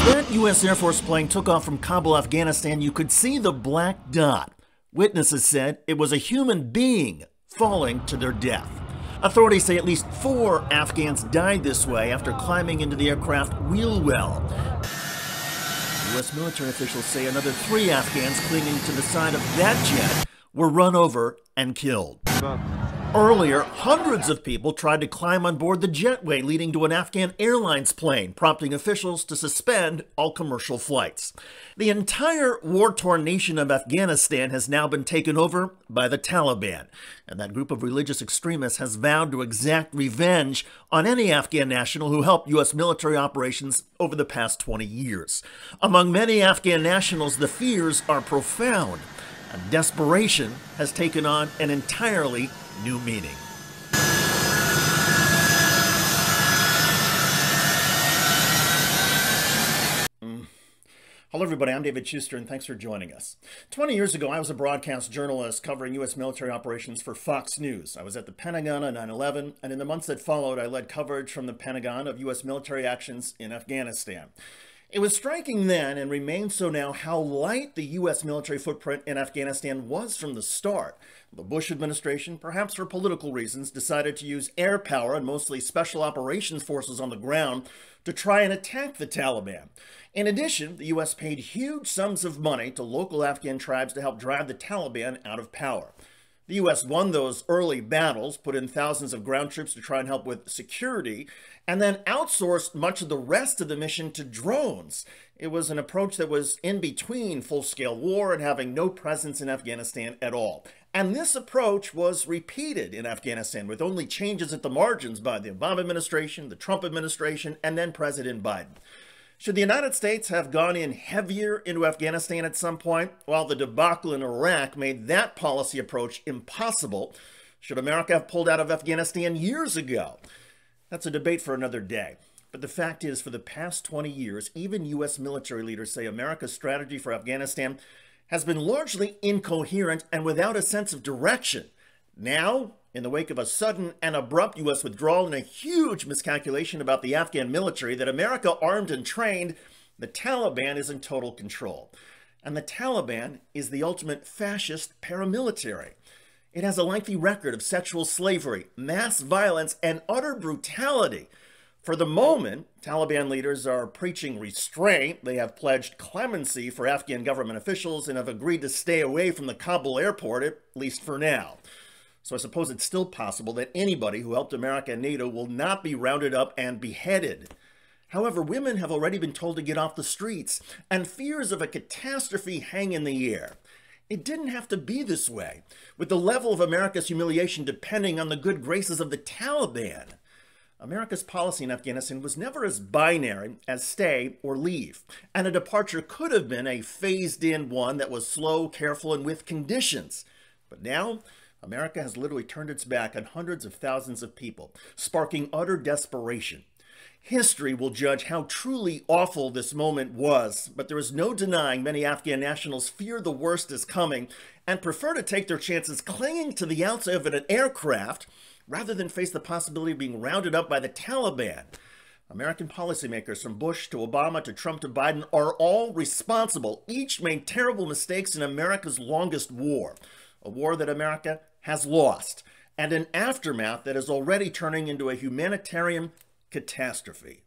As that U.S. Air Force plane took off from Kabul, Afghanistan, you could see the black dot. Witnesses said it was a human being falling to their death. Authorities say at least 4 Afghans died this way after climbing into the aircraft wheel well. U.S. military officials say another 3 Afghans clinging to the side of that jet were run over and killed. Earlier, hundreds of people tried to climb on board the jetway leading to an Afghan Airlines plane, prompting officials to suspend all commercial flights. The entire war-torn nation of Afghanistan has now been taken over by the Taliban, and that group of religious extremists has vowed to exact revenge on any Afghan national who helped U.S. military operations over the past 20 years. Among many Afghan nationals, the fears are profound, and desperation has taken on an entirely new meaning. Hello everybody, I'm David Shuster and thanks for joining us. 20 years ago, I was a broadcast journalist covering U.S. military operations for Fox News. I was at the Pentagon on 9/11, and in the months that followed, I led coverage from the Pentagon of U.S. military actions in Afghanistan. It was striking then, and remains so now, how light the U.S. military footprint in Afghanistan was from the start. The Bush administration, perhaps for political reasons, decided to use air power and mostly special operations forces on the ground to try and attack the Taliban. In addition, the U.S. paid huge sums of money to local Afghan tribes to help drive the Taliban out of power. The U.S. won those early battles, put in thousands of ground troops to try and help with security, and then outsourced much of the rest of the mission to drones. It was an approach that was in between full-scale war and having no presence in Afghanistan at all. And this approach was repeated in Afghanistan with only changes at the margins by the Obama administration, the Trump administration, and then President Biden. Should the United States have gone in heavier into Afghanistan at some point? Well, the debacle in Iraq made that policy approach impossible. Should America have pulled out of Afghanistan years ago? That's a debate for another day. But the fact is, for the past 20 years, even U.S. military leaders say America's strategy for Afghanistan has been largely incoherent and without a sense of direction. Now, in the wake of a sudden and abrupt U.S. withdrawal and a huge miscalculation about the Afghan military that America armed and trained, the Taliban is in total control. And the Taliban is the ultimate fascist paramilitary. It has a lengthy record of sexual slavery, mass violence, and utter brutality. For the moment, Taliban leaders are preaching restraint. They have pledged clemency for Afghan government officials and have agreed to stay away from the Kabul airport, at least for now. So I suppose it's still possible that anybody who helped America and NATO will not be rounded up and beheaded. However, women have already been told to get off the streets, and fears of a catastrophe hang in the air. It didn't have to be this way, with the level of America's humiliation depending on the good graces of the Taliban. America's policy in Afghanistan was never as binary as stay or leave, and a departure could have been a phased-in one that was slow, careful, and with conditions. But now, America has literally turned its back on hundreds of thousands of people, sparking utter desperation. History will judge how truly awful this moment was, but there is no denying many Afghan nationals fear the worst is coming and prefer to take their chances clinging to the outside of an aircraft rather than face the possibility of being rounded up by the Taliban. American policymakers from Bush to Obama to Trump to Biden are all responsible. Each made terrible mistakes in America's longest war, a war that America has lost, and an aftermath that is already turning into a humanitarian catastrophe.